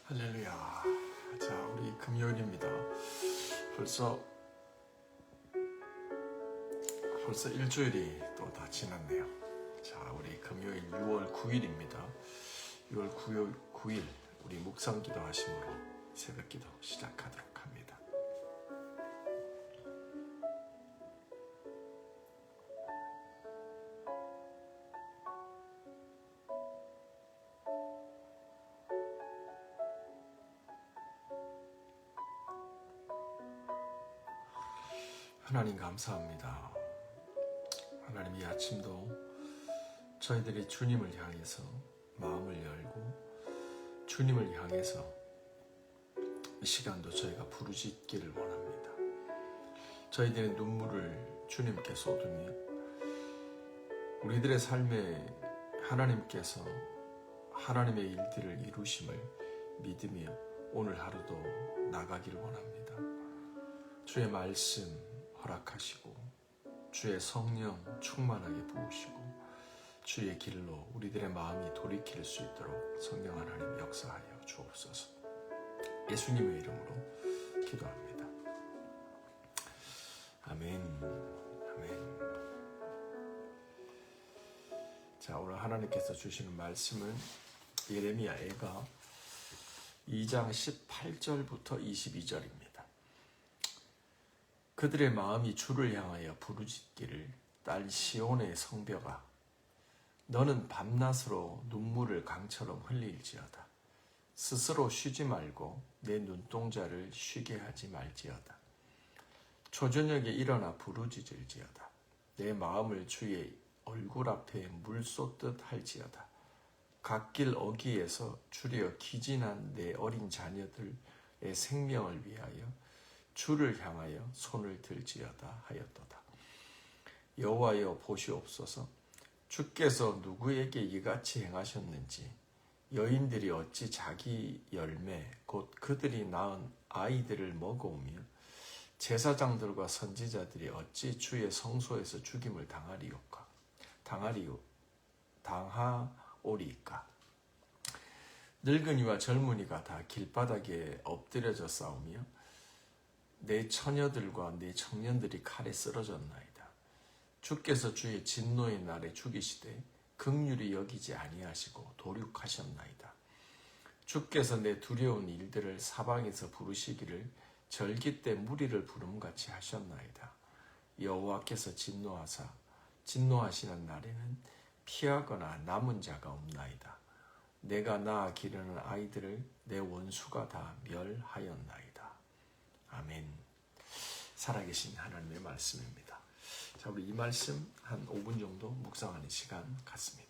할렐루야. 자, 우리 금요일입니다. 벌써 일주일이 또 다 지났네요. 자, 우리 금요일 6월 9일입니다. 6월 9일 우리 묵상 기도 하심으로 새벽 기도 시작하도록 합니다. 하나님 감사합니다. 하나님 이 아침도 저희들이 주님을 향해서 마음을 열고 주님을 향해서 이 시간도 저희가 부르짖기를 원합니다. 저희들의 눈물을 주님께 쏟으며 우리들의 삶에 하나님께서 하나님의 일들을 이루심을 믿으며 오늘 하루도 나가기를 원합니다. 주의 말씀 허락하시고 주의 성령 충만하게 부으시고 주의 길로 우리들의 마음이 돌이킬 수 있도록 성령 하나님 역사하여 주옵소서. 예수님의 이름으로 기도합니다. 아멘. 아멘. 자, 오늘 하나님께서 주시는 말씀은 예레미야가 2장 18절부터 22절입니다. 그들의 마음이 주를 향하여 부르짖기를 딸 시온의 성벽아 너는 밤낮으로 눈물을 강처럼 흘릴지어다. 스스로 쉬지 말고 내 눈동자를 쉬게 하지 말지어다. 초저녁에 일어나 부르짖을지어다. 내 마음을 주의 얼굴 앞에 물 쏟듯 할지어다. 갓길 어귀에서 주려 기진한 내 어린 자녀들의 생명을 위하여 주를 향하여 손을 들지어다 하였도다. 여호와여 보시옵소서. 주께서 누구에게 이같이 행하셨는지 여인들이 어찌 자기 열매 곧 그들이 낳은 아이들을 먹어오며 제사장들과 선지자들이 어찌 주의 성소에서 죽임을 당하오리까. 늙은이와 젊은이가 다 길바닥에 엎드려져 싸우며 내 처녀들과 내 청년들이 칼에 쓰러졌나이다. 주께서 주의 진노의 날에 죽이시되 긍휼히 여기지 아니하시고 도륙하셨나이다. 주께서 내 두려운 일들을 사방에서 부르시기를 절기 때 무리를 부름같이 하셨나이다. 여호와께서 진노하시는 날에는 피하거나 남은 자가 없나이다. 내가 낳아 기르는 아이들을 내 원수가 다 멸하였나이다. 아멘. 살아계신 하나님의 말씀입니다. 자, 우리 이 말씀 한 5분 정도 묵상하는 시간 갖습니다.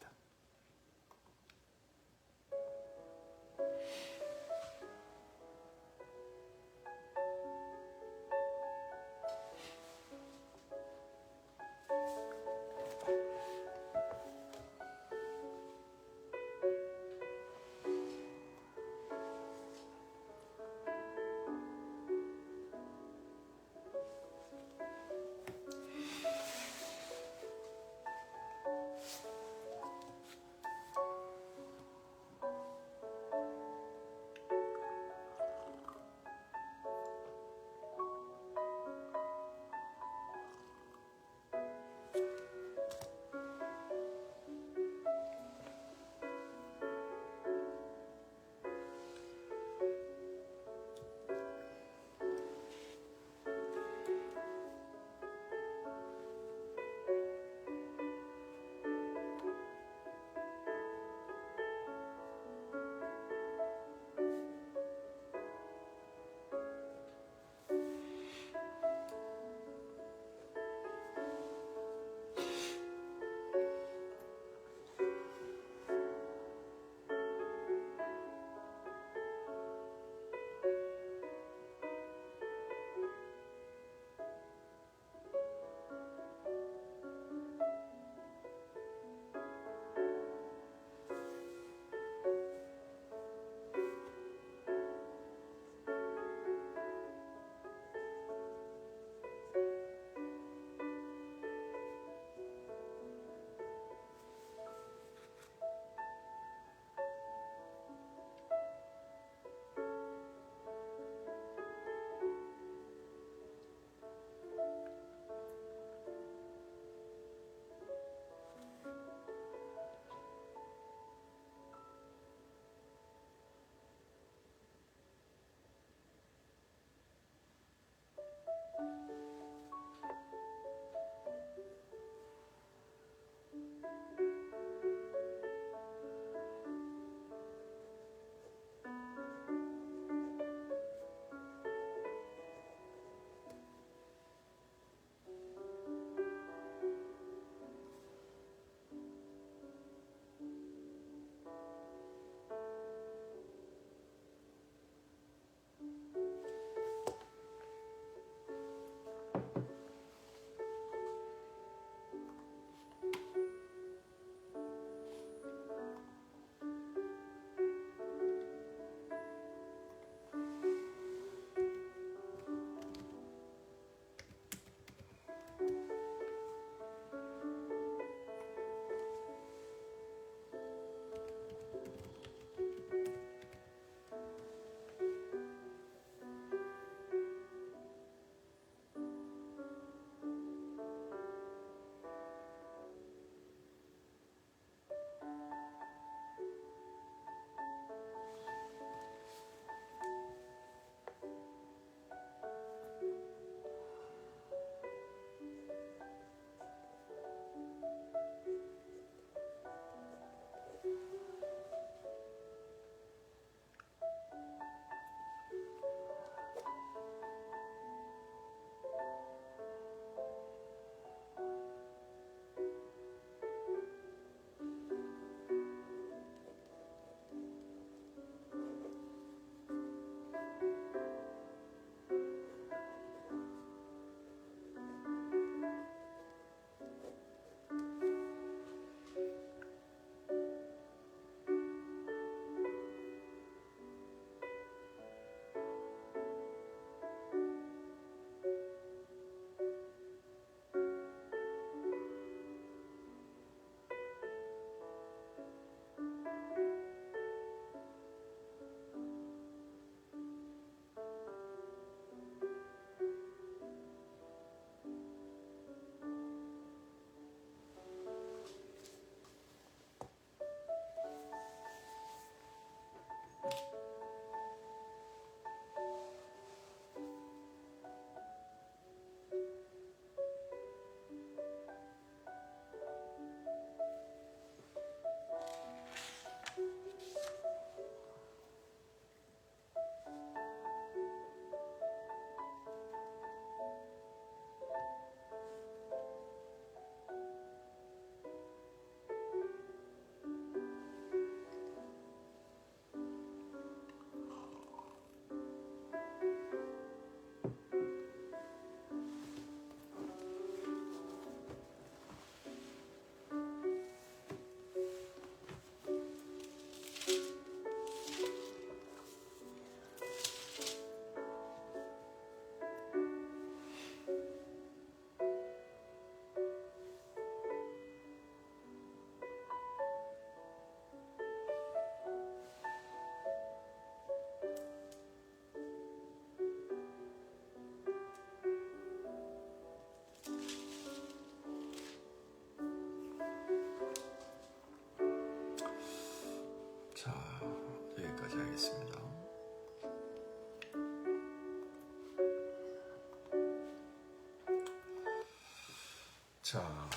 자,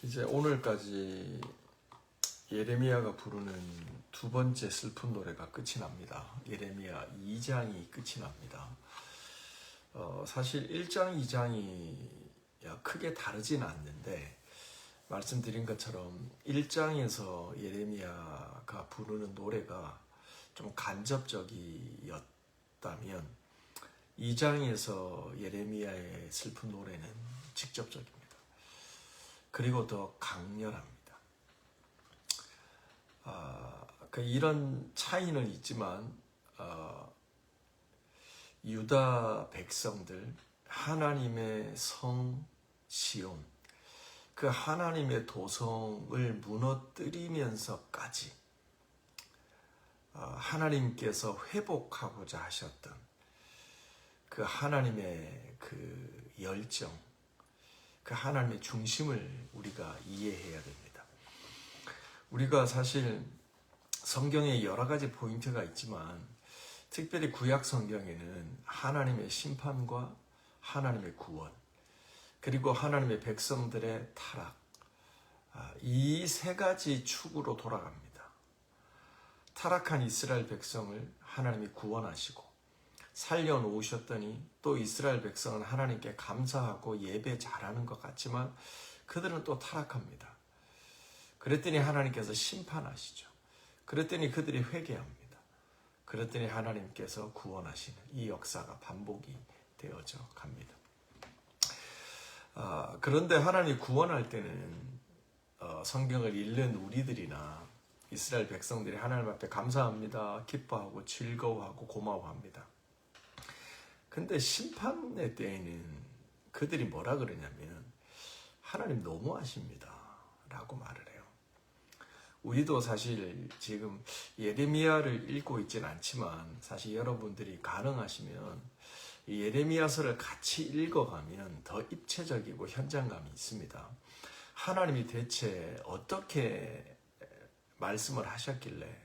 이제 오늘까지 예레미야가 부르는 두 번째 슬픈 노래가 끝이 납니다. 예레미야 2장이 끝이 납니다. 사실 1장, 2장이 크게 다르진 않는데 말씀드린 것처럼 1장에서 예레미야가 부르는 노래가 좀 간접적이었다면 2장에서 예레미야의 슬픈 노래는 직접적입니다. 그리고 더 강렬합니다. 이런 차이는 있지만 유다 백성들, 하나님의 성 시온, 그 하나님의 도성을 무너뜨리면서까지 하나님께서 회복하고자 하셨던 그 하나님의 그 열정, 그 하나님의 중심을 우리가 이해해야 됩니다. 우리가 사실 성경에 여러 가지 포인트가 있지만 특별히 구약 성경에는 하나님의 심판과 하나님의 구원, 그리고 하나님의 백성들의 타락, 이 세 가지 축으로 돌아갑니다. 타락한 이스라엘 백성을 하나님이 구원하시고 살려놓으셨더니 또 이스라엘 백성은 하나님께 감사하고 예배 잘하는 것 같지만 그들은 또 타락합니다. 그랬더니 하나님께서 심판하시죠. 그랬더니 그들이 회개합니다. 그랬더니 하나님께서 구원하시는 이 역사가 반복이 되어져 갑니다. 그런데 하나님이 구원할 때는 성경을 읽는 우리들이나 이스라엘 백성들이 하나님 앞에 감사합니다, 기뻐하고 즐거워하고 고마워합니다. 근데 심판의 때에는 그들이 뭐라 그러냐면 하나님 너무하십니다 라고 말을 해요. 우리도 사실 지금 예레미야를 읽고 있지는 않지만 사실 여러분들이 가능하시면 예레미야서를 같이 읽어가면 더 입체적이고 현장감이 있습니다. 하나님이 대체 어떻게 말씀을 하셨길래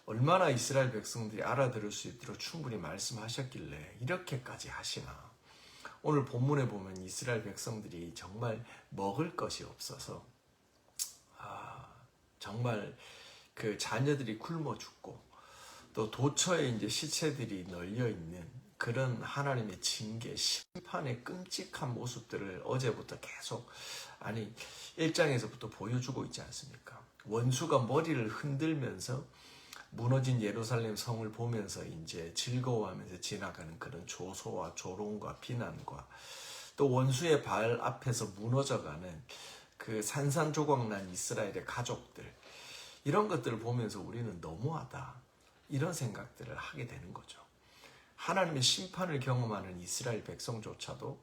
얼마나 이스라엘 백성들이 알아들을 수 있도록 충분히 말씀하셨길래 이렇게까지 하시나. 오늘 본문에 보면 이스라엘 백성들이 정말 먹을 것이 없어서 정말 그 자녀들이 굶어 죽고 또 도처에 이제 시체들이 널려 있는 그런 하나님의 징계, 심판의 끔찍한 모습들을 어제부터 계속 1장에서부터 보여주고 있지 않습니까? 원수가 머리를 흔들면서 무너진 예루살렘 성을 보면서 이제 즐거워하면서 지나가는 그런 조소와 조롱과 비난과 또 원수의 발 앞에서 무너져가는 그 산산조각난 이스라엘의 가족들, 이런 것들을 보면서 우리는 너무하다 이런 생각들을 하게 되는 거죠. 하나님의 심판을 경험하는 이스라엘 백성조차도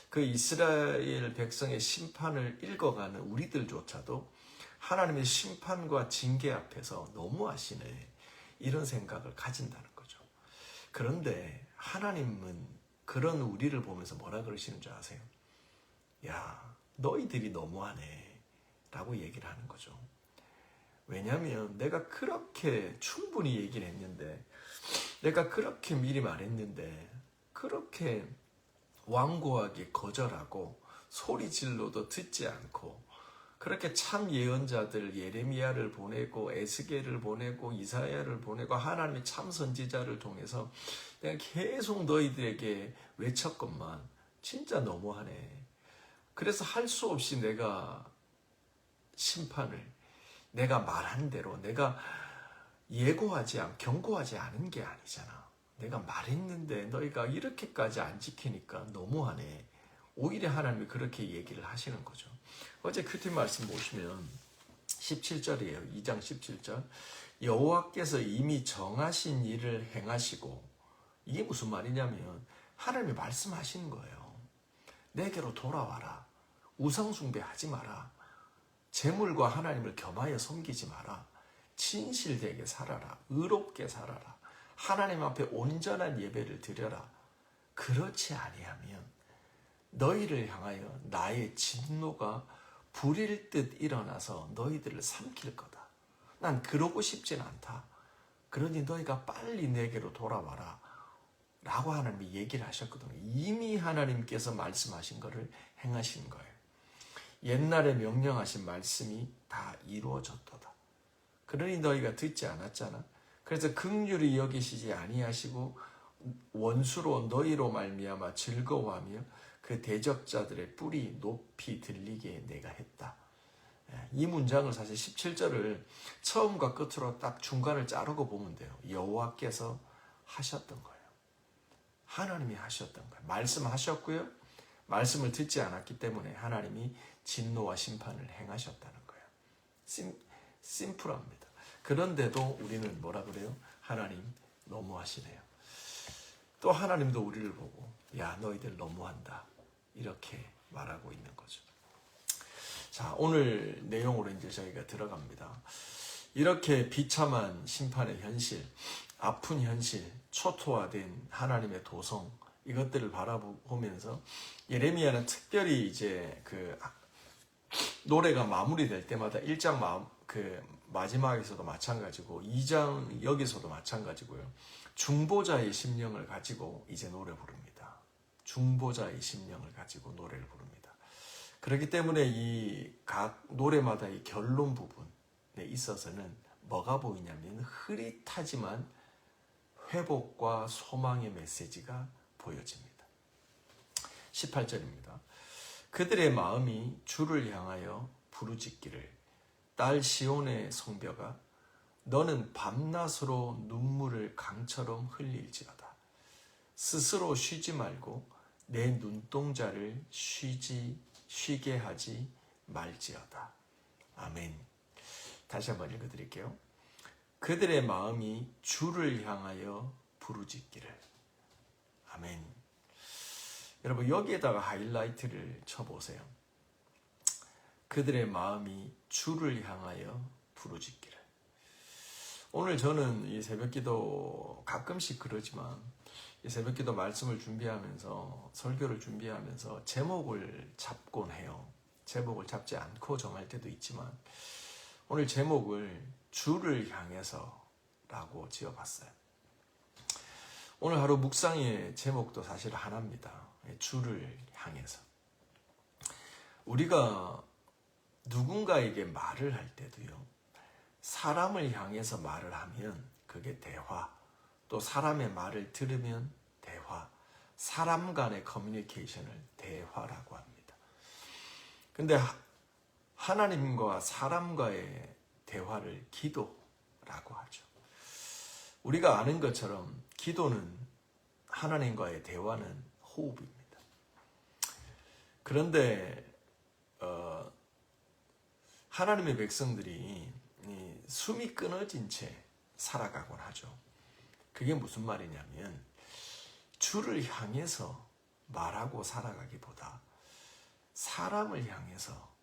그 이스라엘 백성의 심판을 읽어가는 우리들조차도 하나님의 심판과 징계 앞에서 너무하시네 이런 생각을 가진다는 거죠. 그런데 하나님은 그런 우리를 보면서 뭐라 그러시는 줄 아세요? 야, 너희들이 너무하네 라고 얘기를 하는 거죠. 왜냐하면 내가 그렇게 충분히 얘기를 했는데, 내가 그렇게 미리 말했는데 그렇게 완고하게 거절하고 소리 질러도 듣지 않고 그렇게 참 예언자들 예레미야를 보내고 에스겔을 보내고 이사야를 보내고 하나님의 참 선지자를 통해서 내가 계속 너희들에게 외쳤건만 진짜 너무하네. 그래서 할 수 없이 내가 심판을 내가 말한 대로 내가 경고하지 않은 게 아니잖아. 내가 말했는데 너희가 이렇게까지 안 지키니까 너무하네. 오히려 하나님이 그렇게 얘기를 하시는 거죠. 어제 큐티 말씀 보시면 17절이에요. 2장 17절. 여호와께서 이미 정하신 일을 행하시고, 이게 무슨 말이냐면 하나님이 말씀하시는 거예요. 내게로 돌아와라. 우상숭배하지 마라. 재물과 하나님을 겸하여 섬기지 마라. 진실되게 살아라. 의롭게 살아라. 하나님 앞에 온전한 예배를 드려라. 그렇지 아니하면 너희를 향하여 나의 진노가 불일 듯 일어나서 너희들을 삼킬 거다. 난 그러고 싶진 않다. 그러니 너희가 빨리 내게로 돌아와라. 라고 하나님이 얘기를 하셨거든요. 이미 하나님께서 말씀하신 것을 행하신 거예요. 옛날에 명령하신 말씀이 다 이루어졌도다. 그러니 너희가 듣지 않았잖아. 그래서 긍휼히 여기시지 아니하시고 원수로 너희로 말미암아 즐거워하며 그 대적자들의 뿔이 높이 들리게 내가 했다. 이 문장을 사실 17절을 처음과 끝으로 딱 중간을 자르고 보면 돼요. 여호와께서 하셨던 거예요. 하나님이 하셨던 거예요. 말씀하셨고요. 말씀을 듣지 않았기 때문에 하나님이 진노와 심판을 행하셨다는 거예요. 심플합니다. 그런데도 우리는 뭐라 그래요? 하나님 너무하시네요. 또 하나님도 우리를 보고 야 너희들 너무한다 이렇게 말하고 있는 거죠. 자, 오늘 내용으로 이제 저희가 들어갑니다. 이렇게 비참한 심판의 현실, 아픈 현실, 초토화된 하나님의 도성, 이것들을 바라보면서 예레미야는 특별히 이제 그 노래가 마무리될 때마다 1장 마지막에서도 마찬가지고 2장 여기서도 마찬가지고요. 중보자의 심령을 가지고 이제 노래 부릅니다. 중보자의 심령을 가지고 노래를 부릅니다. 그렇기 때문에 이 각 노래마다 이 결론 부분에 있어서는 뭐가 보이냐면 흐릿하지만 회복과 소망의 메시지가 보여집니다. 18절입니다. 그들의 마음이 주를 향하여 부르짖기를 딸 시온의 성벽아 너는 밤낮으로 눈물을 강처럼 흘릴지어다. 스스로 쉬지 말고 내 눈동자를 쉬게 하지 말지어다. 아멘. 다시 한번 읽어드릴게요. 그들의 마음이 주를 향하여 부르짖기를. 아멘. 여러분 여기에다가 하이라이트를 쳐보세요. 그들의 마음이 주를 향하여 부르짖기를. 오늘 저는 이 새벽기도 가끔씩 그러지만 이 새벽기도 말씀을 준비하면서 설교를 준비하면서 제목을 잡곤 해요. 제목을 잡지 않고 정할 때도 있지만 오늘 제목을 주를 향해서 라고 지어봤어요. 오늘 하루 묵상의 제목도 사실 하나입니다. 주를 향해서. 우리가 누군가에게 말을 할 때도요. 사람을 향해서 말을 하면 그게 대화, 또 사람의 말을 들으면 대화, 사람 간의 커뮤니케이션을 대화라고 합니다. 근데 하나님과 사람과의 대화를 기도라고 하죠. 우리가 아는 것처럼 기도는 하나님과의 대화는 호흡입니다. 그런데 하나님의 백성들이 숨이 끊어진 채 살아가곤 하죠. 그게 무슨 말이냐면 주를 향해서 말하고 살아가기보다 사람을 향해서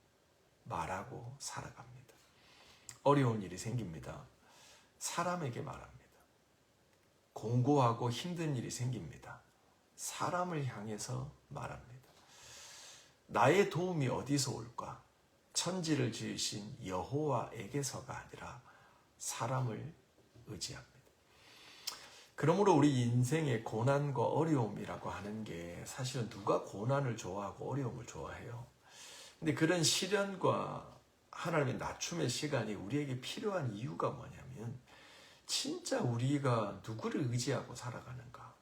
말하고 살아갑니다. 어려운 일이 생깁니다. 사람에게 말합니다. 공고하고 힘든 일이 생깁니다. 사람을 향해서 말합니다. 나의 도움이 어디서 올까? 천지를 지으신 여호와에게서가 아니라 사람을 의지합니다. 그러므로 우리 인생의 고난과 어려움이라고 하는 게 사실은 누가 고난을 좋아하고 어려움을 좋아해요? 근데 그런 시련과 하나님의 낮춤의 시간이 우리에게 필요한 이유가 뭐냐면 진짜 우리가 누구를 의지하고 살아가는가?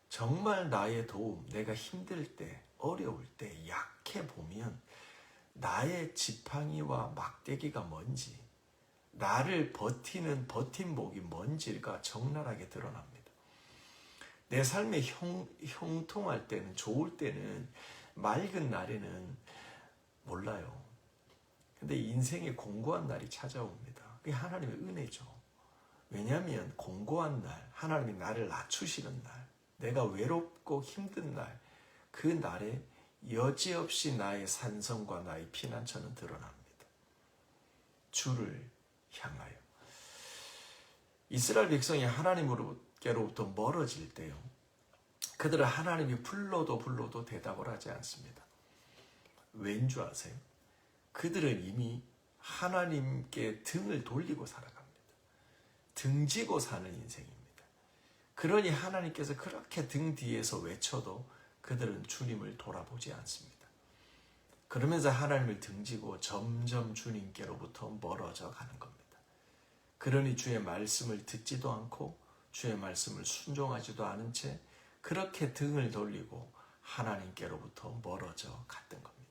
정말 나의 도움, 내가 힘들 때, 어려울 때, 약해 보면 나의 지팡이와 막대기가 뭔지, 나를 버티는 버팀목이 뭔지가 적나라하게 드러납니다. 내 삶에 형통할 때는, 좋을 때는, 맑은 날에는 몰라요. 근데 인생의 공고한 날이 찾아옵니다. 그게 하나님의 은혜죠. 왜냐하면 공고한 날, 하나님이 나를 낮추시는 날, 내가 외롭고 힘든 날, 그 날에 여지없이 나의 산성과 나의 피난처는 드러납니다. 주를 향하여. 이스라엘 백성이 하나님으로부터 멀어질 때요. 그들은 하나님이 불러도 대답을 하지 않습니다. 왠 줄 아세요? 그들은 이미 하나님께 등을 돌리고 살아갑니다. 등지고 사는 인생입니다. 그러니 하나님께서 그렇게 등 뒤에서 외쳐도 그들은 주님을 돌아보지 않습니다. 그러면서 하나님을 등지고 점점 주님께로부터 멀어져 가는 겁니다. 그러니 주의 말씀을 듣지도 않고 주의 말씀을 순종하지도 않은 채 그렇게 등을 돌리고 하나님께로부터 멀어져 갔던 겁니다.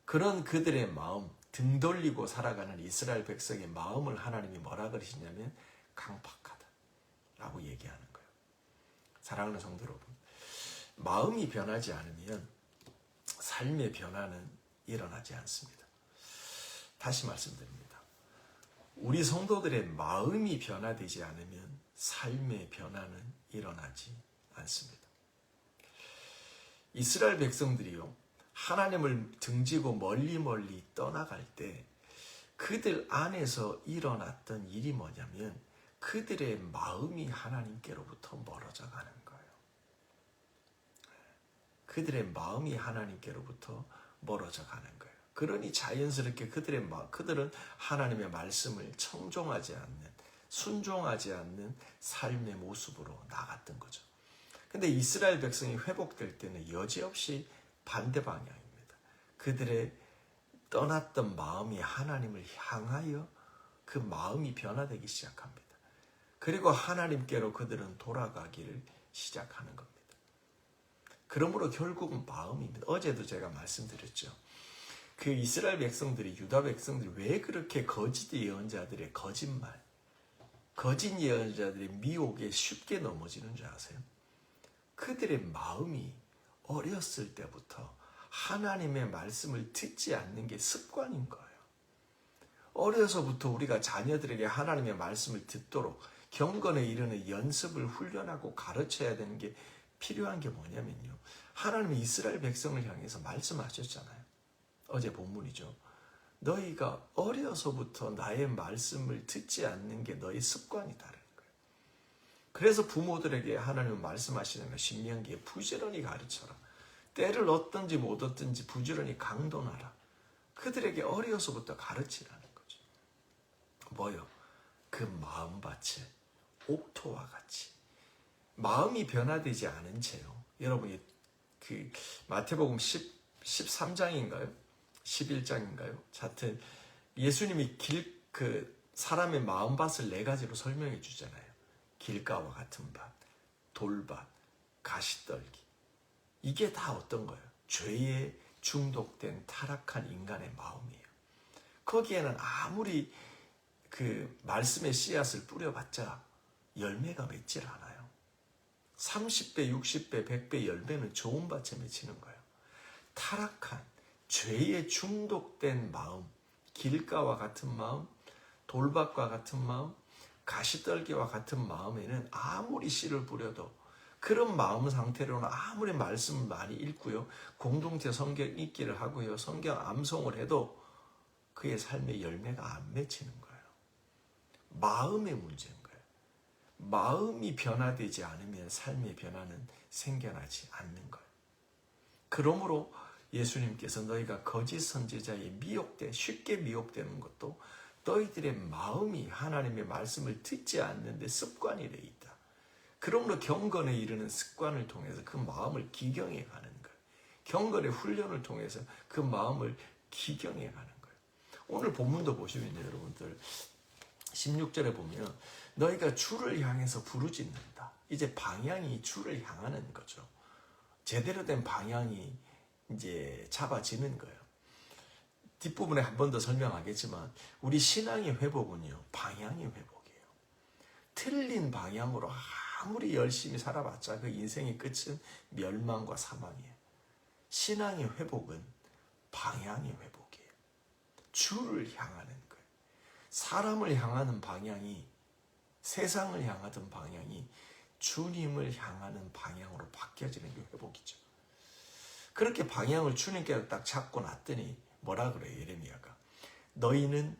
그런 그들의 마음, 등 돌리고 살아가는 이스라엘 백성의 마음을 하나님이 뭐라 그러시냐면 강팍하다라고 얘기하는 거예요. 사랑하는 성도 여러분, 마음이 변하지 않으면 삶의 변화는 일어나지 않습니다. 다시 말씀드립니다. 우리 성도들의 마음이 변화되지 않으면 삶의 변화는 일어나지 않습니다. 이스라엘 백성들이요, 하나님을 등지고 멀리 떠나갈 때 그들 안에서 일어났던 일이 뭐냐면 그들의 마음이 하나님께로부터 멀어져 가는 거예요. 그들의 마음이 하나님께로부터 멀어져 가는 거예요. 그러니 자연스럽게 그들은 하나님의 말씀을 청종하지 않는, 순종하지 않는 삶의 모습으로 나갔던 거죠. 근데 이스라엘 백성이 회복될 때는 여지없이 반대 방향입니다. 그들의 떠났던 마음이 하나님을 향하여 그 마음이 변화되기 시작합니다. 그리고 하나님께로 그들은 돌아가기를 시작하는 겁니다. 그러므로 결국은 마음입니다. 어제도 제가 말씀드렸죠. 그 이스라엘 백성들이, 유다 백성들이 왜 그렇게 거짓 예언자들의 거짓말, 거짓 예언자들의 미혹에 쉽게 넘어지는 줄 아세요? 그들의 마음이 어렸을 때부터 하나님의 말씀을 듣지 않는 게 습관인 거예요. 어려서부터 우리가 자녀들에게 하나님의 말씀을 듣도록 경건에 이르는 연습을 훈련하고 가르쳐야 되는 게 필요한 게 뭐냐면요. 하나님이 이스라엘 백성을 향해서 말씀하셨잖아요. 어제 본문이죠. 너희가 어려서부터 나의 말씀을 듣지 않는 게 너희 습관이다라는 거예요. 그래서 부모들에게 하나님은 말씀하시는 거 신명기에 부지런히 가르쳐라. 때를 얻든지 못 얻든지 부지런히 강론하라. 그들에게 어려서부터 가르치라는 거죠. 뭐요? 그 마음밭에 옥토와 같이 마음이 변화되지 않은 채요. 여러분이 그 마태복음 13장인가요? 11장인가요? 하여튼 예수님이 사람의 마음밭을 4가지로 설명해 주잖아요. 길가와 같은 밭, 돌밭, 가시떨기. 이게 다 어떤 거예요? 죄에 중독된 타락한 인간의 마음이에요. 거기에는 아무리 그 말씀의 씨앗을 뿌려봤자 열매가 맺질 않아요. 30배, 60배, 100배 열매는 좋은 밭에 맺히는 거예요. 타락한 죄에 중독된 마음, 길가와 같은 마음, 돌밭과 같은 마음, 가시떨기와 같은 마음에는 아무리 씨를 뿌려도 그런 마음 상태로는 아무리 말씀을 많이 읽고요, 공동체 성경 읽기를 하고요, 성경 암송을 해도 그의 삶의 열매가 안 맺히는 거예요. 마음의 문제인 거예요. 마음이 변화되지 않으면 삶의 변화는 생겨나지 않는 거예요. 그러므로 예수님께서 너희가 거짓 선지자에 쉽게 미혹되는 것도 너희들의 마음이 하나님의 말씀을 듣지 않는데 습관이 되어 있다. 그러므로 경건에 이르는 습관을 통해서 그 마음을 기경해 가는 거예요. 경건의 훈련을 통해서 그 마음을 기경해 가는 거예요. 오늘 본문도 보시면요, 여러분들 16절에 보면 너희가 주를 향해서 부르짖는다. 이제 방향이 주를 향하는 거죠. 제대로 된 방향이 이제 잡아지는 거예요. 뒷부분에 한 번 더 설명하겠지만 우리 신앙의 회복은요, 방향의 회복이에요. 틀린 방향으로 아무리 열심히 살아봤자 그 인생의 끝은 멸망과 사망이에요. 신앙의 회복은 방향의 회복이에요. 주를 향하는 거예요. 사람을 향하는 방향이, 세상을 향하던 방향이 주님을 향하는 방향으로 바뀌어지는 게 회복이죠. 그렇게 방향을 주님께서 딱 잡고 놨더니 뭐라 그래요, 예레미야가? 너희는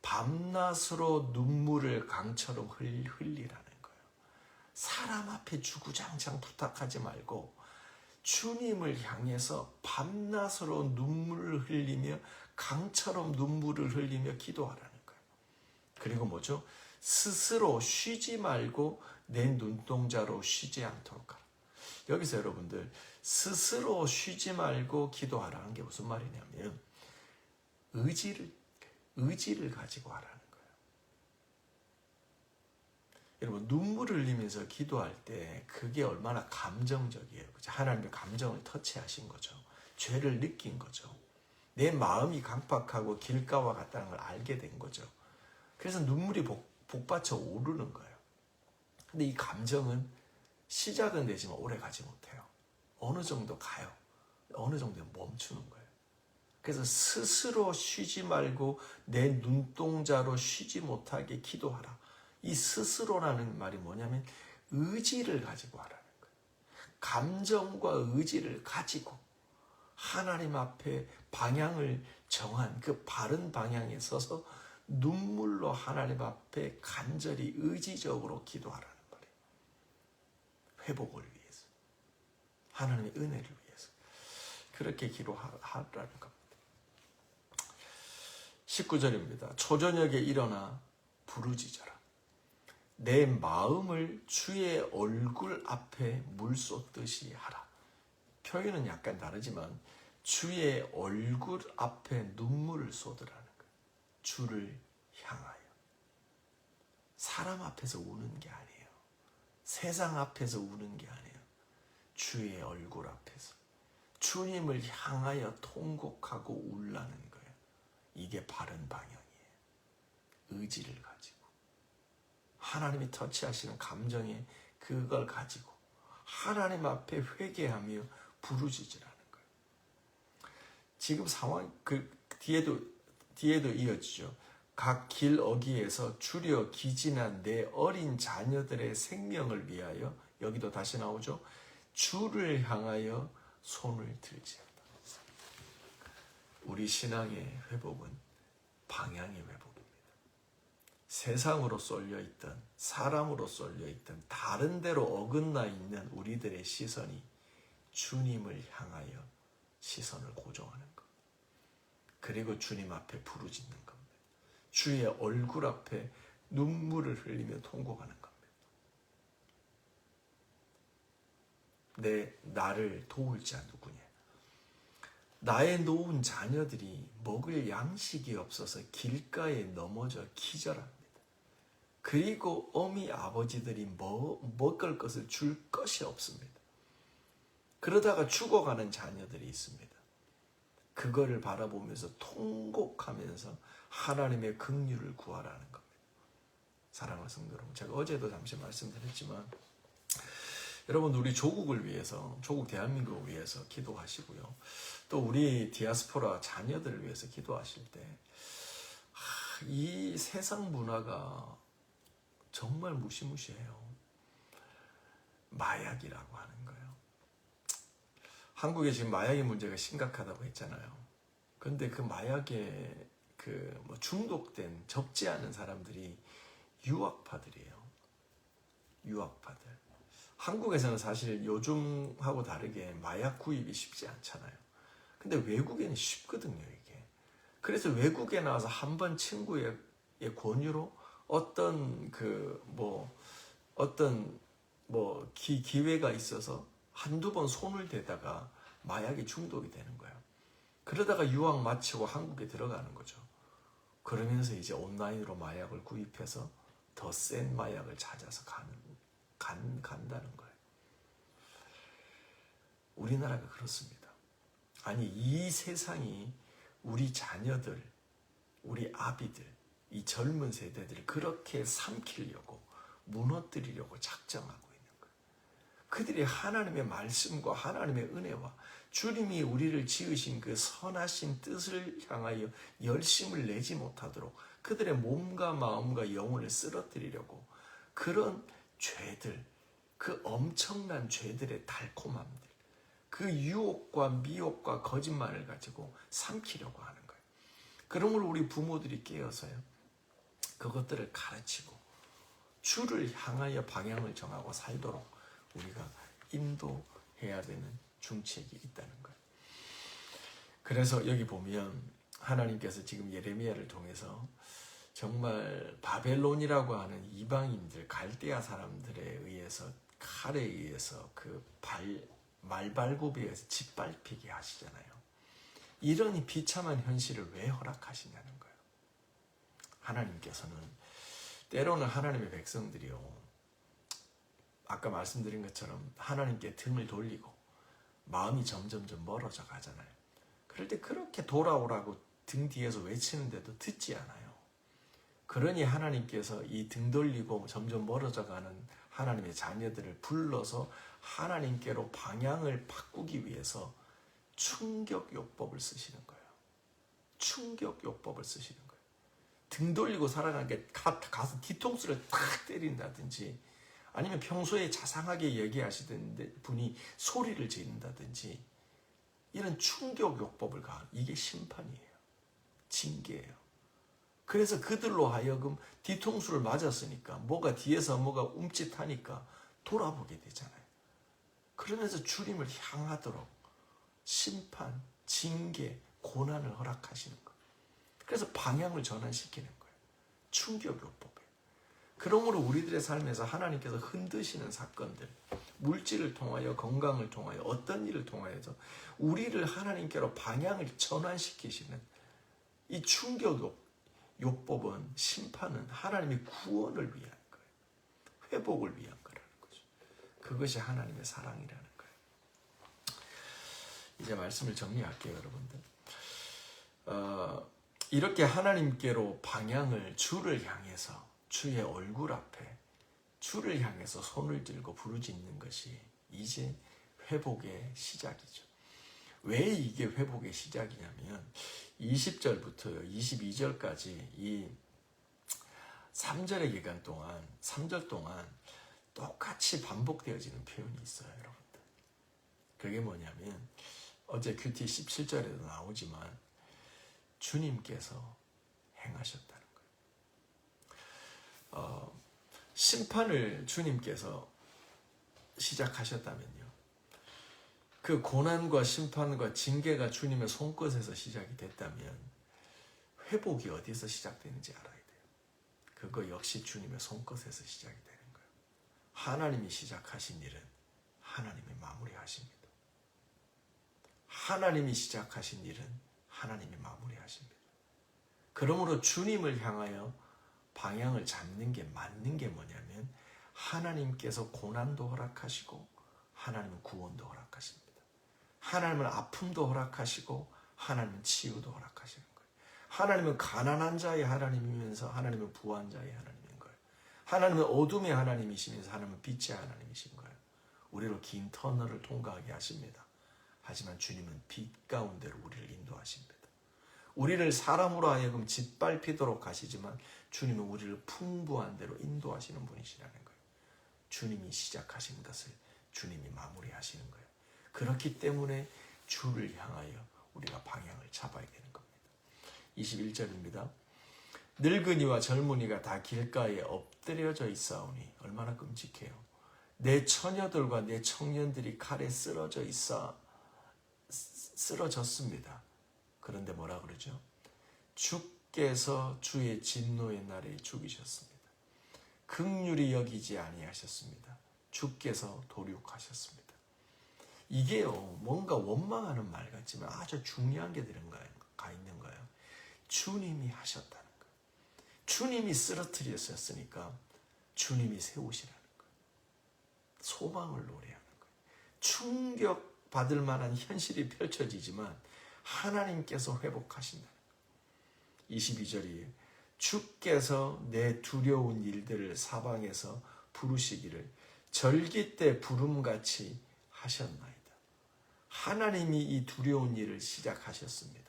밤낮으로 눈물을 강처럼 흘리라는 거예요. 사람 앞에 주구장창 부탁하지 말고 주님을 향해서 밤낮으로 눈물을 흘리며 강처럼 눈물을 흘리며 기도하라는 거예요. 그리고 뭐죠? 스스로 쉬지 말고 내 눈동자로 쉬지 않도록 하라. 여기서 여러분들 스스로 쉬지 말고 기도하라는 게 무슨 말이냐면 의지를 가지고 하라는 거예요. 여러분 눈물을 흘리면서 기도할 때 그게 얼마나 감정적이에요. 하나님의 감정을 터치하신 거죠. 죄를 느낀 거죠. 내 마음이 강팍하고 길가와 같다는 걸 알게 된 거죠. 그래서 눈물이 복받쳐 오르는 거예요. 근데 이 감정은 시작은 되지만 오래 가지 못해요. 어느 정도 가요. 어느 정도에 멈추는 거예요. 그래서 스스로 쉬지 말고 내 눈동자로 쉬지 못하게 기도하라. 이 스스로라는 말이 뭐냐면 의지를 가지고 하라는 거예요. 감정과 의지를 가지고 하나님 앞에 방향을 정한 그 바른 방향에 서서 눈물로 하나님 앞에 간절히 의지적으로 기도하라는 거예요. 회복을 위해서, 하나님의 은혜를 위해서 그렇게 기도하라는 겁니다. 19절입니다. 초저녁에 일어나 부르짖어라. 내 마음을 주의 얼굴 앞에 물 쏟듯이 하라. 표현은 약간 다르지만 주의 얼굴 앞에 눈물을 쏟으라는 거예요. 주를 향하여. 사람 앞에서 우는 게 아니에요. 세상 앞에서 우는 게 아니에요. 주의 얼굴 앞에서. 주님을 향하여 통곡하고 울라는 거예요. 이게 바른 방향이에요. 의지를 가지고. 하나님이 터치하시는 감정에 그걸 가지고 하나님 앞에 회개하며 부르짖으라는 거예요. 지금 상황 그 뒤에도 이어지죠. 각 길 어귀에서 주려 기진한 내 어린 자녀들의 생명을 위하여, 여기도 다시 나오죠. 주를 향하여 손을 들지어다. 우리 신앙의 회복은 방향의 회복입니다. 세상으로 쏠려있던, 사람으로 쏠려있던, 다른 데로 어긋나 있는 우리들의 시선이 주님을 향하여 시선을 고정하는 것. 그리고 주님 앞에 부르짖는 겁니다. 주의 얼굴 앞에 눈물을 흘리며 통곡하는 겁니다. 나를 도울 자 누구냐? 나의 놓은 자녀들이 먹을 양식이 없어서 길가에 넘어져 기절합니다. 그리고 어미 아버지들이 먹을 것을 줄 것이 없습니다. 그러다가 죽어가는 자녀들이 있습니다. 그거를 바라보면서 통곡하면서 하나님의 긍휼을 구하라는 겁니다. 사랑하는 성도 여러분, 제가 어제도 잠시 말씀드렸지만 여러분, 우리 조국을 위해서, 조국 대한민국을 위해서 기도하시고요. 또 우리 디아스포라 자녀들을 위해서 기도하실 때 이 세상 문화가 정말 무시무시해요. 마약이라고 하는 거예요. 한국에 지금 마약의 문제가 심각하다고 했잖아요. 그런데 그 마약에 중독된 적지 않은 사람들이 유학파들이에요. 유학파들. 한국에서는 사실 요즘하고 다르게 마약 구입이 쉽지 않잖아요. 근데 외국에는 쉽거든요, 이게. 그래서 외국에 나와서 한 번 친구의 권유로 어떤 기회가 있어서 한두 번 손을 대다가 마약에 중독이 되는 거예요. 그러다가 유학 마치고 한국에 들어가는 거죠. 그러면서 이제 온라인으로 마약을 구입해서 더 센 마약을 찾아서 간다는 거예요. 우리나라가 그렇습니다. 아니, 이 세상이 우리 자녀들, 우리 아비들, 이 젊은 세대들을 그렇게 삼키려고, 무너뜨리려고 작정하고 있는 거예요. 그들이 하나님의 말씀과 하나님의 은혜와 주님이 우리를 지으신 그 선하신 뜻을 향하여 열심을 내지 못하도록 그들의 몸과 마음과 영혼을 쓰러뜨리려고, 그런 죄들, 그 엄청난 죄들의 달콤함들, 그 유혹과 미혹과 거짓말을 가지고 삼키려고 하는 거예요. 그러므로 우리 부모들이 깨어서요, 그것들을 가르치고 주를 향하여 방향을 정하고 살도록 우리가 인도해야 되는 중책이 있다는 거예요. 그래서 여기 보면 하나님께서 지금 예레미야를 통해서 정말 바벨론이라고 하는 이방인들, 갈대아 사람들에 의해서 칼에 의해서 그 말발굽에 의해서 짓밟히게 하시잖아요. 이런 이 비참한 현실을 왜 허락하시냐는 거예요. 하나님께서는 때로는 하나님의 백성들이요, 아까 말씀드린 것처럼 하나님께 등을 돌리고 마음이 점점점 멀어져 가잖아요. 그럴 때 그렇게 돌아오라고 등 뒤에서 외치는데도 듣지 않아요. 그러니 하나님께서 이 등 돌리고 점점 멀어져 가는 하나님의 자녀들을 불러서 하나님께로 방향을 바꾸기 위해서 충격요법을 쓰시는 거예요. 충격요법을 쓰시는 거예요. 등 돌리고 살아가게 가서 뒤통수를 탁 때린다든지, 아니면 평소에 자상하게 얘기하시던 분이 소리를 지른다든지, 이런 충격요법을 가하는, 이게 심판이에요. 징계예요. 그래서 그들로 하여금 뒤통수를 맞았으니까 뭐가 뒤에서 뭐가 움찔하니까 돌아보게 되잖아요. 그러면서 주님을 향하도록 심판, 징계, 고난을 허락하시는 거예요. 그래서 방향을 전환시키는 거예요. 충격요법에. 그러므로 우리들의 삶에서 하나님께서 흔드시는 사건들, 물질을 통하여, 건강을 통하여, 어떤 일을 통하여서 우리를 하나님께로 방향을 전환시키시는 이 충격요법은, 심판은 하나님의 구원을 위한 거예요. 회복을 위한 거라는 거죠. 그것이 하나님의 사랑이라는 거예요. 이제 말씀을 정리할게요, 여러분들. 이렇게 하나님께로 방향을, 주를 향해서, 주의 얼굴 앞에 주를 향해서 손을 들고 부르짖는 것이 이제 회복의 시작이죠. 왜 이게 회복의 시작이냐면 20절부터 22절까지 이 3절의 기간 동안, 3절 동안 똑같이 반복되어지는 표현이 있어요, 여러분들. 그게 뭐냐면 어제 큐티 17절에도 나오지만 주님께서 행하셨다는 거예요. 심판을 주님께서 시작하셨다면요, 그 고난과 심판과 징계가 주님의 손끝에서 시작이 됐다면 회복이 어디서 시작되는지 알아야 돼요. 그거 역시 주님의 손끝에서 시작이 되는 거예요. 하나님이 시작하신 일은 하나님이 마무리하십니다. 하나님이 시작하신 일은 하나님이 마무리하십니다. 그러므로 주님을 향하여 방향을 잡는 게, 맞는 게 뭐냐면 하나님께서 고난도 허락하시고 하나님은 구원도 허락하십니다. 하나님은 아픔도 허락하시고 하나님은 치유도 허락하시는 거예요. 하나님은 가난한 자의 하나님이면서 하나님은 부한 자의 하나님인 거예요. 하나님은 어둠의 하나님이시면서 하나님은 빛의 하나님이신 거예요. 우리로 긴 터널을 통과하게 하십니다. 하지만 주님은 빛 가운데로 우리를 인도하십니다. 우리를 사람으로 하여금 짓밟히도록 하시지만 주님은 우리를 풍부한 대로 인도하시는 분이시라는 거예요. 주님이 시작하신 것을 주님이 마무리하시는 거예요. 그렇기 때문에 주를 향하여 우리가 방향을 잡아야 되는 겁니다. 21절입니다. 늙은이와 젊은이가 다 길가에 엎드려져 있사오니, 얼마나 끔찍해요. 내 처녀들과 내 청년들이 칼에 쓰러졌습니다. 그런데 뭐라 그러죠? 주께서 주의 진노의 날에 죽이셨습니다. 긍휼히 여기지 아니하셨습니다. 주께서 도륙하셨습니다. 이게요, 뭔가 원망하는 말 같지만 아주 중요한 게 들어가 있는 거예요. 주님이 하셨다는 거예요. 주님이 쓰러뜨렸으니까 주님이 세우시라는 거예요. 소망을 노래하는 거예요. 충격받을 만한 현실이 펼쳐지지만 하나님께서 회복하신다는 거예요. 22절이에요. 주께서 내 두려운 일들을 사방에서 부르시기를 절기 때 부름같이 하셨나이다. 하나님이 이 두려운 일을 시작하셨습니다.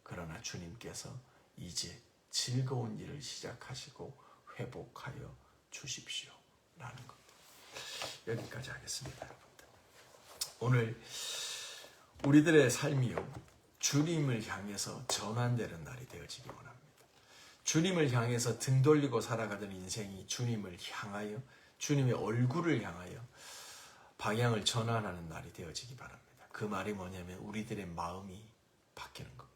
그러나 주님께서 이제 즐거운 일을 시작하시고 회복하여 주십시오 라는 겁니다. 여기까지 하겠습니다, 여러분들. 오늘 우리들의 삶이요, 주님을 향해서 전환되는 날이 되어지기 원합니다. 주님을 향해서 등 돌리고 살아가던 인생이 주님을 향하여, 주님의 얼굴을 향하여 방향을 전환하는 날이 되어지기 바랍니다. 그 말이 뭐냐면 우리들의 마음이 바뀌는 겁니다.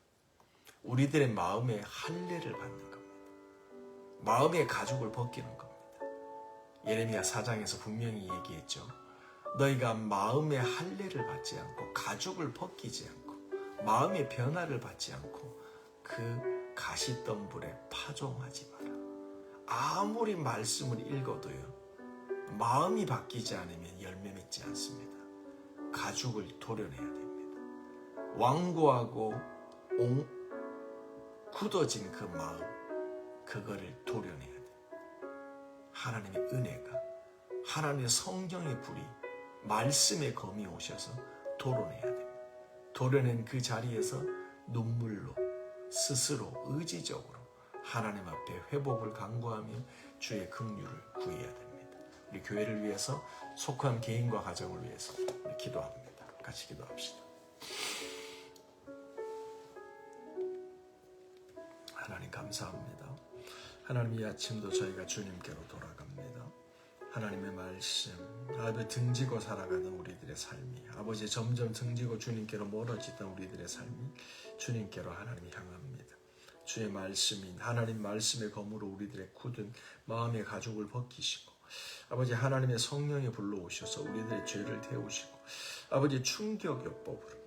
우리들의 마음에 할례를 받는 겁니다. 마음의 가죽을 벗기는 겁니다. 예레미야 4장에서 분명히 얘기했죠. 너희가 마음의 할례를 받지 않고 가죽을 벗기지 않고 마음의 변화를 받지 않고 그 가시덤불에 파종하지 마라. 아무리 말씀을 읽어도요, 마음이 바뀌지 않으면 열매 맺지 않습니다. 가죽을 도려내야 됩니다. 완고하고 굳어진 그 마음, 그거를 도려내야 돼요. 하나님의 은혜가, 하나님의 성경의 불이, 말씀의 검이 오셔서 도려내야 됩니다. 도려낸 그 자리에서 눈물로 스스로 의지적으로 하나님 앞에 회복을 간구하며 주의 긍휼을 구해야 됩니다. 우리 교회를 위해서, 속한 개인과 가정을 위해서 우리 기도합니다. 같이 기도합시다. 하나님 감사합니다. 하나님, 이 아침도 저희가 주님께로 돌아갑니다. 하나님의 말씀, 아버지 등지고 살아가는 우리들의 삶이, 아버지 점점 등지고 주님께로 멀어지던 우리들의 삶이 주님께로 하나님 향합니다. 주의 말씀인 하나님 말씀의 검으로 우리들의 굳은 마음의 가죽을 벗기시고, 아버지 하나님의 성령이 불러오셔서 우리들의 죄를 태우시고, 아버지 충격요법으로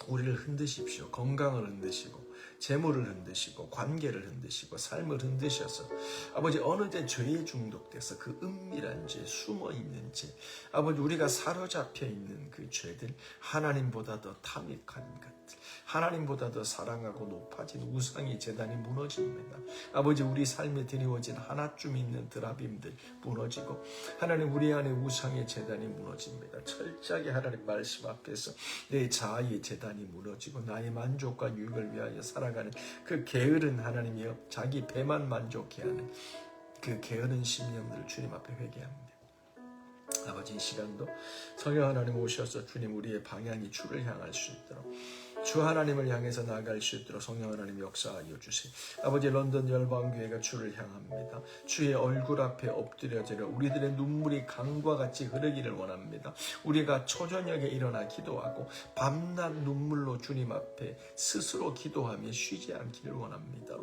우리를 흔드십시오. 건강을 흔드시고, 재물을 흔드시고, 관계를 흔드시고, 삶을 흔드셔서 아버지 어느 때 죄에 중독돼서 그 은밀한 죄, 숨어있는 죄, 아버지 우리가 사로잡혀 있는 그 죄들, 하나님보다 더 탐닉한 것들, 하나님보다 더 사랑하고 높아진 우상의 제단이 무너집니다. 아버지 우리 삶에 드리워진 하나쯤 있는 드라빔들 무너지고, 하나님 우리 안에 우상의 제단이 무너집니다. 철저하게 하나님 말씀 앞에서 내 자아의 제단이 무너지고, 나의 만족과 유익을 위하여 살아가는 그 게으른 하나님이여, 자기 배만 만족해 하는 그 게으른 심령들을 주님 앞에 회개합니다. 아버지 이 시간도 성령 하나님 오셔서 주님 우리의 방향이 주를 향할 수 있도록, 주 하나님을 향해서 나아갈 수 있도록 성령 하나님 역사하여 주세요. 아버지 런던 열방교회가 주를 향합니다. 주의 얼굴 앞에 엎드려지려 우리들의 눈물이 강과 같이 흐르기를 원합니다. 우리가 초저녁에 일어나 기도하고 밤낮 눈물로 주님 앞에 스스로 기도하며 쉬지 않기를 원합니다.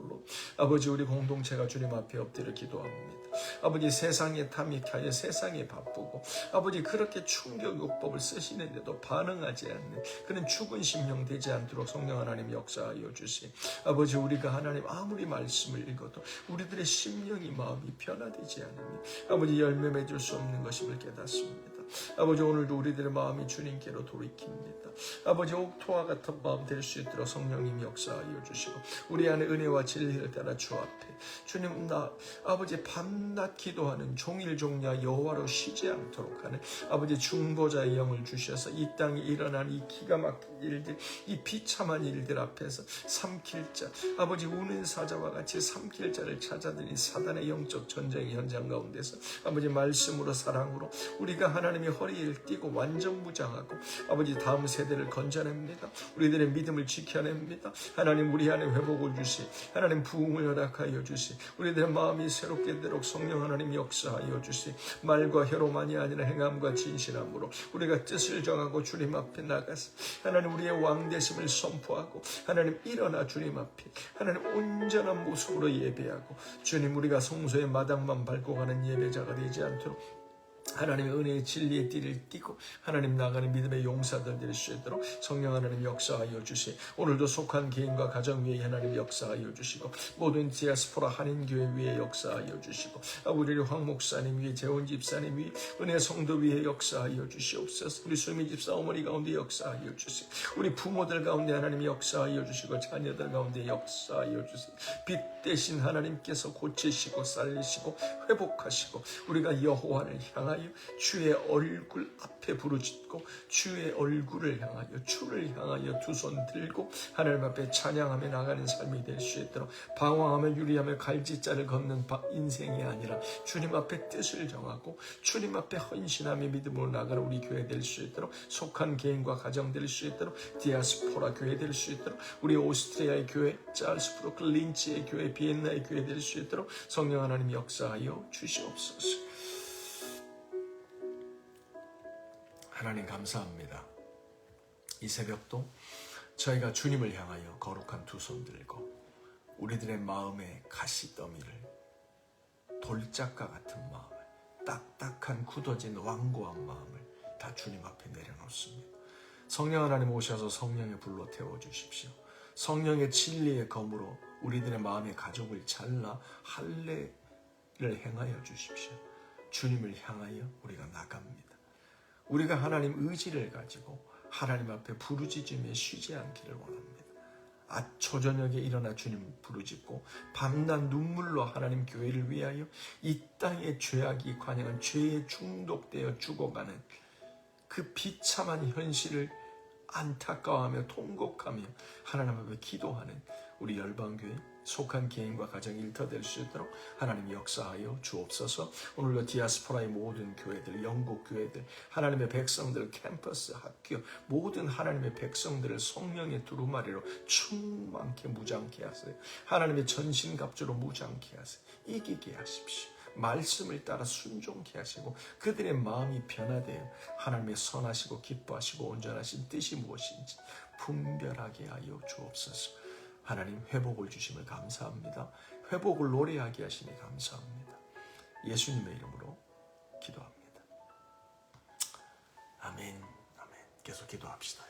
아버지 우리 공동체가 주님 앞에 엎드려 기도합니다. 아버지 세상에 탐닉하여 세상에 바쁘고, 아버지 그렇게 충격요법을 쓰시는데도 반응하지 않는 그런 죽은 심령 되지 않도록 성령 하나님 역사하여 주세요. 아버지 우리가 하나님 아무리 말씀을 읽어도 우리들의 심령이 마음이 변화되지 않으면 아버지 열매 맺을 수 없는 것임을 깨닫습니다. 아버지 오늘도 우리들의 마음이 주님께로 돌이킵니다. 아버지 옥토와 같은 마음 될 수 있도록 성령님 역사하여 주시고, 우리 안에 은혜와 진리를 따라 주 앞에 주님 아버지 밤낮 기도하는 종일종야 여호와로 쉬지 않도록 하는 아버지 중보자의 영을 주셔서 이 땅에 일어난 이 기가 막힌 일들, 이 비참한 일들 앞에서 삼킬 자, 아버지 우는 사자와 같이 삼킬 자를 찾아들인 사단의 영적 전쟁의 현장 가운데서 아버지 말씀으로 사랑으로 우리가 하나님의 허리를 띠고 완전 무장하고 아버지 다음 세대를 건져냅니다. 우리들의 믿음을 지켜냅니다. 하나님 우리 안에 회복을 주시, 하나님 부흥을 허락하여 주시, 우리들의 마음이 새롭게 되도록 성령 하나님 역사하여 주시, 말과 혀로만이 아니라 행함과 진실함으로 우리가 뜻을 정하고 주님 앞에 나가서 하나님 우리의 왕되심을 선포하고, 하나님 일어나 주님 앞에 하나님 온전한 모습으로 예배하고, 주님 우리가 성소의 마당만 밟고 가는 예배자가 되지 않도록 하나님의 은혜의 진리의 띠를 띠고 하나님 나가는 믿음의 용사들 될 수 있도록 성령 하나님 역사하여 주시, 오늘도 속한 개인과 가정 위에 하나님 역사하여 주시고, 모든 디아스포라 한인교회 위에 역사하여 주시고, 우리 황 목사님 위에, 재원 집사님 위에, 은혜 성도 위에 역사하여 주시옵소서. 우리 수미 집사 어머니 가운데 역사하여 주시, 우리 부모들 가운데 하나님 역사하여 주시고, 자녀들 가운데 역사하여 주시, 빛 대신 하나님께서 고치시고 살리시고 회복하시고, 우리가 여호와를 향하여 주의 얼굴 앞에 부르짖고 주의 얼굴을 향하여, 주를 향하여 두 손 들고 하나님 앞에 찬양하며 나가는 삶이 될 수 있도록, 방황하며 유리하며 갈지자를 걷는 인생이 아니라 주님 앞에 뜻을 정하고 주님 앞에 헌신하며 믿음으로 나가는 우리 교회 될 수 있도록, 속한 개인과 가정 될 수 있도록, 디아스포라 교회 될 수 있도록, 우리 오스트리아의 교회, 찰스브루크 린치의 교회, 비엔나의 교회 될 수 있도록 성령 하나님 역사하여 주시옵소서. 하나님 감사합니다. 이 새벽도 저희가 주님을 향하여 거룩한 두 손 들고 우리들의 마음의 가시더미를 돌짝과 같은 마음을, 딱딱한 굳어진 완고한 마음을 다 주님 앞에 내려놓습니다. 성령 하나님 오셔서 성령의 불로 태워주십시오. 성령의 진리의 검으로 우리들의 마음의 가죽을 잘라 할례를 행하여 주십시오. 주님을 향하여 우리가 나갑니다. 우리가 하나님 의지를 가지고 하나님 앞에 부르짖으며 쉬지 않기를 원합니다. 초저녁에 일어나 주님 부르짖고 밤낮 눈물로 하나님 교회를 위하여 이 땅의 죄악이 관영한 죄에 중독되어 죽어가는 그 비참한 현실을 안타까워하며 통곡하며 하나님 앞에 기도하는 우리 열방교회 속한 개인과 가정이 일터될 수 있도록 하나님 역사하여 주옵소서. 오늘도 디아스포라의 모든 교회들, 영국 교회들, 하나님의 백성들, 캠퍼스, 학교, 모든 하나님의 백성들을 성령의 두루마리로 충만케 무장케 하세요. 하나님의 전신갑주로 무장케 하세요. 이기게 하십시오. 말씀을 따라 순종케 하시고 그들의 마음이 변화되어 하나님의 선하시고 기뻐하시고 온전하신 뜻이 무엇인지 분별하게 하여 주옵소서. 하나님 회복을 주심을 감사합니다. 회복을 노래하게 하시니 감사합니다. 예수님의 이름으로 기도합니다. 아멘. 아멘. 계속 기도합시다.